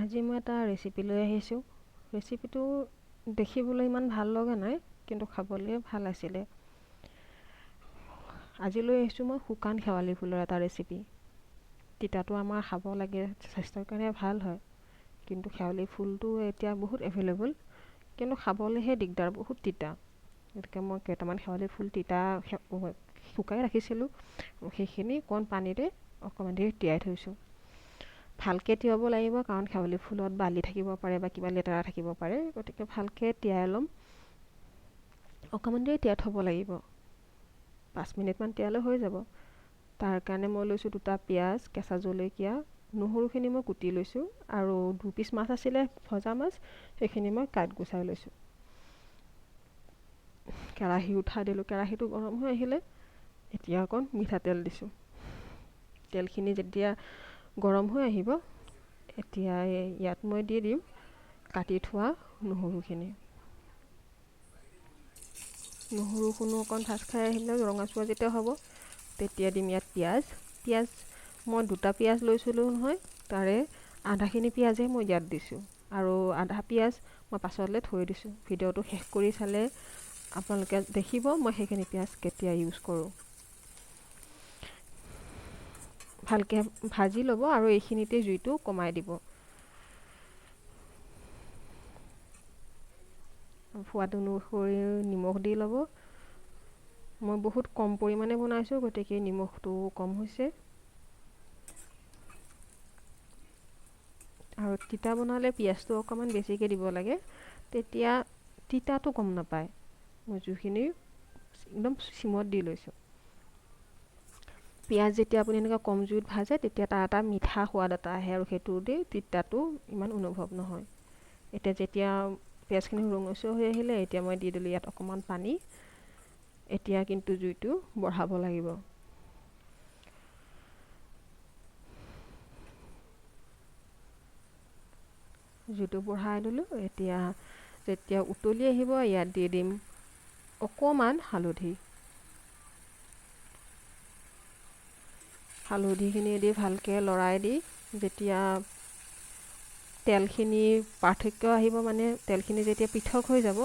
আজি মই এটা ৰেচিপি লৈ আহিছোঁ। ৰেচিপিটো দেখিবলৈ ইমান ভাল লগা নাই, কিন্তু খাবলৈ ভাল আছিলে। আজি লৈ আহিছোঁ মই শুকান শেৱালি ফুলৰ এটা ৰেচিপি। তিতাটো আমাৰ খাব লাগে, স্বাস্থ্যৰ কাৰণে ভাল হয়, কিন্তু শেৱালি ফুলটো এতিয়া বহুত এভেইলেবল, কিন্তু খাবলৈহে দিগদাৰ, বহুত তিতা। গতিকে মই কেইটামান শেৱালি ফুল তিতা শুকাই ৰাখিছিলোঁ, সেইখিনি অকণ পানীৰে অকণমান দেৰি তিয়াই থৈছোঁ। ভালকৈ তিয়াব লাগিব, কাৰণ শেৱালি ফুলত বালি থাকিব পাৰে বা কিবা লেতেৰা থাকিব পাৰে, গতিকে ভালকৈ তিয়াই ল'ম। অকণমান দেৰি তিয়াই থ'ব লাগিব, 5 মিনিটমান তিয়ালে হৈ যাব। তাৰ কাৰণে মই লৈছোঁ 2টা পিঁয়াজ, কেঁচা জলকীয়া, নহৰুখিনি মই কুটি লৈছোঁ, আৰু 2 পিচ মাছ আছিলে ভজা মাছ, সেইখিনি মই কাট গুচাই লৈছোঁ। কেৰাহী উঠাই দিলোঁ, কেৰাহীটো গৰম হৈ আহিলে এতিয়া অকণ মিঠাতেল দিছোঁ। তেলখিনি যেতিয়া গৰম হৈ আহিব, এতিয়া ইয়াত মই দি দিম কাটি থোৱা নহৰুখিনি। নহৰুখিনি অকণ ভাজ খাই আহিলে ৰঙচুৱা যেতিয়া হ'ব, তেতিয়া দিম ইয়াত পিঁয়াজ মই 2টা পিঁয়াজ লৈছিলোঁ নহয়, তাৰে আধাখিনি পিঁয়াজে মই ইয়াত দিছোঁ, আৰু আধা পিঁয়াজ মই পাছলৈ থৈ দিছোঁ। ভিডিঅ'টো শেষ কৰি চালে আপোনালোকে দেখিব মই সেইখিনি পিঁয়াজ কেতিয়া ইউজ কৰোঁ। ভালকৈ ভাজি ল'ব, আৰু এইখিনিতে জুইটো কমাই দিব। সোৱাদ অনুসৰি নিমখ দি ল'ব। মই বহুত কম পৰিমাণে বনাইছোঁ, গতিকে নিমখটো কম হৈছে। আৰু তিতা বনালে পিঁয়াজটো অকণমান বেছিকৈ দিব লাগে, তেতিয়া তিতাটো কম নাপায়। মই জুইখিনি একদম চিমত দি লৈছোঁ। পিঁয়াজ যেতিয়া আপুনি এনেকৈ কম জুইত ভাজে, তেতিয়া তাৰ এটা মিঠা সোৱাদ এটা আহে, আৰু সেইটো দি তিতাটো ইমান অনুভৱ নহয়। এতিয়া যেতিয়া পিঁয়াজখিনি ৰঙচুৱা হৈ আহিলে, এতিয়া মই দি দিলোঁ ইয়াত অকণমান পানী। এতিয়া কিন্তু জুইটো বঢ়াব লাগিব। জুইটো বঢ়াই দিলোঁ। এতিয়া যেতিয়া উতলি আহিব, ইয়াত দি দিম অকণমান হালধিখিনি দি ভালকৈ লৰাই দি, যেতিয়া তেলখিনি পাৰ্থক্য আহিব, মানে তেলখিনি যেতিয়া পৃথক হৈ যাব,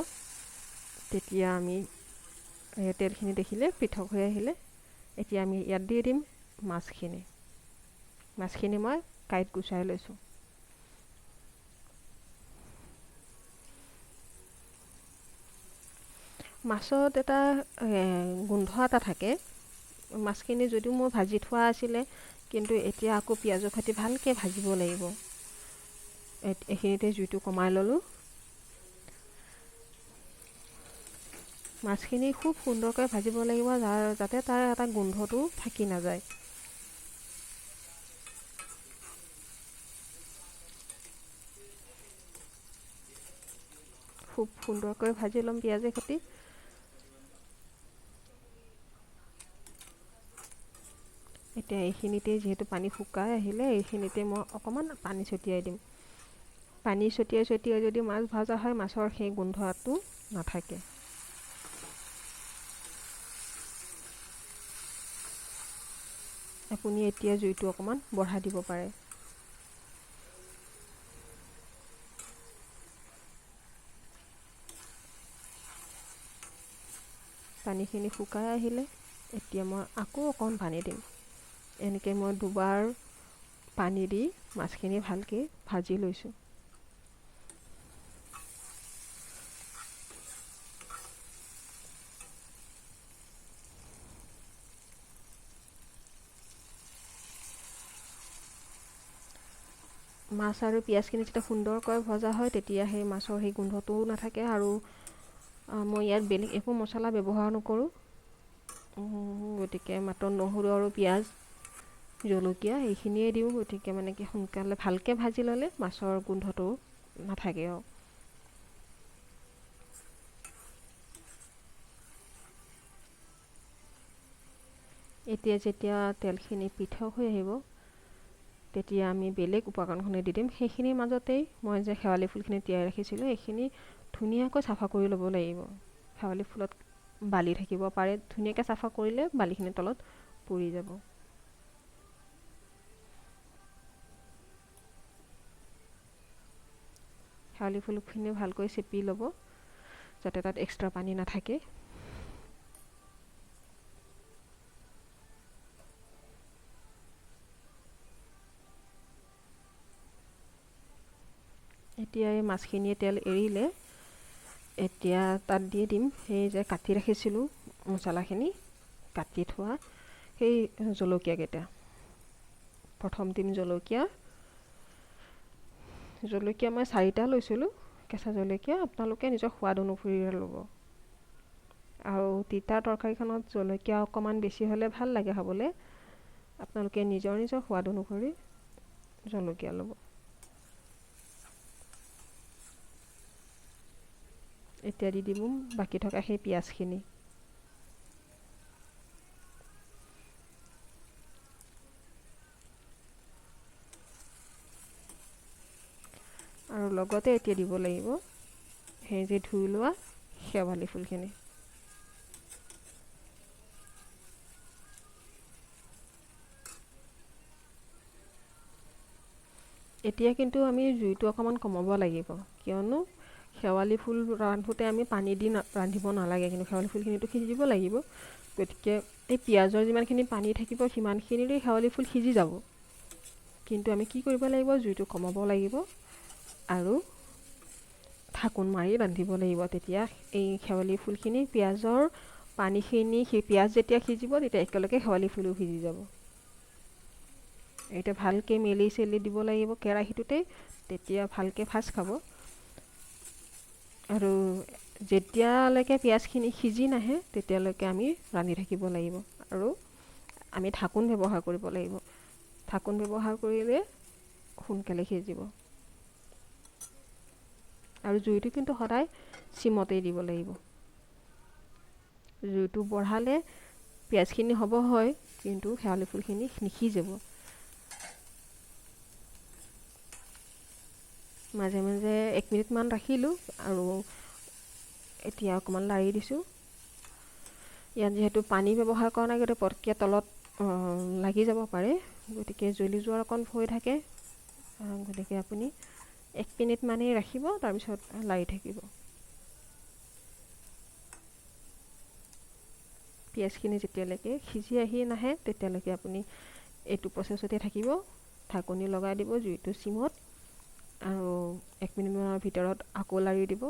তেতিয়া আমি তেলখিনি দেখিলে পৃথক হৈ আহিলে, এতিয়া আমি ইয়াত দি দিম মাছখিনি মই কাঁইট গুচাই লৈছোঁ। মাছত এটা গোন্ধ এটা থাকে। মাছখিনি যদিও মোৰ ভাজি থোৱা আছিলে, কিন্তু এতিয়া আকৌ পিঁয়াজৰ সৈতে ভালকৈ ভাজিব লাগিব। এইখিনিতে জুইটো কমাই ল'লোঁ। মাছখিনি খুব সুন্দৰকৈ ভাজিব লাগিব, যাতে তাৰ এটা গোন্ধটো থাকি নাযায়। খুব সুন্দৰকৈ ভাজি ল'ম পিঁয়াজৰ সৈতে। এতিয়া এইখিনিতে যিহেতু পানী শুকাই আহিলে, এইখিনিতে মই অকণমান পানী ছটিয়াই দিম। পানী ছটিয়াই যদি মাছ ভজা হয়, মাছৰ সেই গোন্ধটো নাথাকে। আপুনি এতিয়া জুইটো অকণমান বঢ়াই দিব পাৰে। পানীখিনি শুকাই আহিলে, এতিয়া মই আকৌ অকণ পানী দিম। এনেকৈ মই 2বাৰ পানী দি মাছখিনি ভালকৈ ভাজি লৈছোঁ। মাছ আৰু পিঁয়াজখিনি যেতিয়া সুন্দৰকৈ ভজা হয়, তেতিয়া সেই মাছৰ সেই গোন্ধটোও নাথাকে, আৰু মই ইয়াত বেলেগ একো মছলা ব্যৱহাৰ নকৰোঁ। গতিকে মাত্ৰ নহৰু আৰু পিঁয়াজ, জলকীয়া এইখিনিয়ে দিওঁ। গতিকে মানে কি সোনকালে ভালকৈ ভাজি ল'লে মাছৰ গোন্ধটো নাথাকে। এতিয়া যেতিয়া তেলখিনি পৃথক হৈ আহিব, তেতিয়া আমি বেলেগ উপকৰণখিনি দি দিম। সেইখিনিৰ মাজতেই মই যে শেৱালি ফুলখিনি তিয়াই ৰাখিছিলোঁ, এইখিনি ধুনীয়াকৈ চাফা কৰি ল'ব লাগিব। শেৱালি ফুলত বালি থাকিব পাৰে, ধুনীয়াকৈ চাফা কৰিলে বালিখিনি তলত পৰি যাব। শেৱালি ফুলখিনি ভালকৈ চেপি ল'ব যাতে তাত এক্সট্ৰা পানী নাথাকে। এতিয়া এই মাছখিনিয়ে তেল এৰিলে এতিয়া তাত দি দিম সেই যে কাটি ৰাখিছিলোঁ মছলাখিনি, কাটি থোৱা সেই জলকীয়াকেইটা। প্ৰথম দিম জলকীয়া মই 4টা লৈছিলোঁ কেঁচা জলকীয়া, আপোনালোকে নিজৰ সোৱাদ অনুসৰি ল'ব। আৰু তিতা তৰকাৰীখনত জলকীয়া অকণমান বেছি হ'লে ভাল লাগে খাবলৈ, আপোনালোকে নিজৰ সোৱাদ অনুসৰি জলকীয়া ল'ব। এতিয়া দি দিম বাকী থকা সেই পিঁয়াজখিনি। আৰু লগতে এতিয়া দিব লাগিব সেই যে ধুই লোৱা শেৱালি ফুলখিনি। এতিয়া কিন্তু আমি জুইটো অকণমান কমাব লাগিব, কিয়নো শেৱালি ফুল ৰান্ধোতে আমি পানী দি ৰান্ধিব নালাগে, কিন্তু শেৱালি ফুলখিনিতো সিজিব লাগিব। গতিকে এই পিঁয়াজৰ যিমানখিনি পানী থাকিব সিমানখিনিৰে শেৱালি ফুল সিজি যাব। কিন্তু আমি কি কৰিব লাগিব, জুইটো কমাব লাগিব আৰু ঢাকোন মাৰি ৰান্ধিব লাগিব। তেতিয়া এই শেৱালি ফুলখিনি পিঁয়াজৰ পানীখিনি পিঁয়াজ যেতিয়া সিজিব তেতিয়া একেলগে শেৱালি ফুলো সিজি যাব। এতিয়া ভালকৈ মেলি চেলি দিব লাগিব কেৰাহীটোতে, তেতিয়া ভালকৈ ভাজ খাব। আৰু যেতিয়ালৈকে পিঁয়াজখিনি সিজি নাহে তেতিয়ালৈকে আমি ৰান্ধি থাকিব লাগিব। আৰু আমি ঢাকোন ব্যৱহাৰ কৰিব লাগিব, ঢাকোন ব্যৱহাৰ কৰিলে সোনকালে সিজিব। আৰু জুইটো কিন্তু সদায় চিমতেই দিব লাগিব। জুইটো বঢ়ালে পিঁয়াজখিনি হ'ব হয়, কিন্তু শেৱালি ফুলখিনি নিসিজিব। মাজে মাজে 1 মিনিটমান ৰাখিলোঁ আৰু এতিয়া অকণমান লাৰি দিছোঁ। ইয়াত যিহেতু পানী ব্যৱহাৰ কৰা নাই গতিকে পটককৈ তলত লাগি যাব পাৰে, গতিকে জ্বলি যোৱাৰ অকণ ভয় থাকে। গতিকে আপুনি 1 মিনিট মানেই ৰাখিব, তাৰপিছত লাৰি থাকিব। পিঁয়াজখিনি যেতিয়ালৈকে সিজি আহি নাহে তেতিয়ালৈকে আপুনি এইটো প্ৰচেছতে থাকিব। ঢাকনি লগাই দিব জুইটো চিমত, আৰু 1 মিনিটমানৰ ভিতৰত আকৌ লাৰি দিব।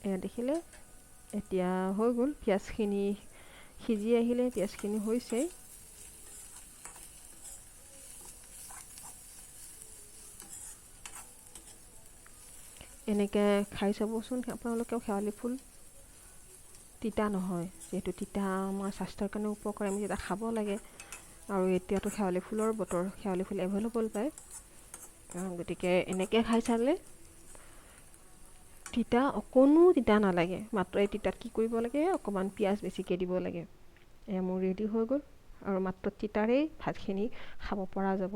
এয়া দেখিলে এতিয়া হৈ গ'ল, পিঁয়াজখিনি সিজি আহিলে, পিঁয়াজখিনি হৈছে। এনেকৈ খাই চাবচোন আপোনালোকেও, শেৱালি ফুল তিতা নহয়। যিহেতু তিতা আমাৰ স্বাস্থ্যৰ কাৰণে উপকাৰী, আমি তিতা খাব লাগে। আৰু এতিয়াতো শেৱালি ফুলৰ বতৰ, শেৱালি ফুল এভেইলেবল পায়, গতিকে এনেকৈ খাই চালে তিতা অকণো তিতা নালাগে। মাত্ৰ এই তিতাত কি কৰিব লাগে, অকণমান পিঁয়াজ বেছিকৈ দিব লাগে। এয়া মোৰ ৰেডি হৈ গ'ল, আৰু মাত্ৰ তিতাৰেই ভাতখিনি খাব পৰা যাব।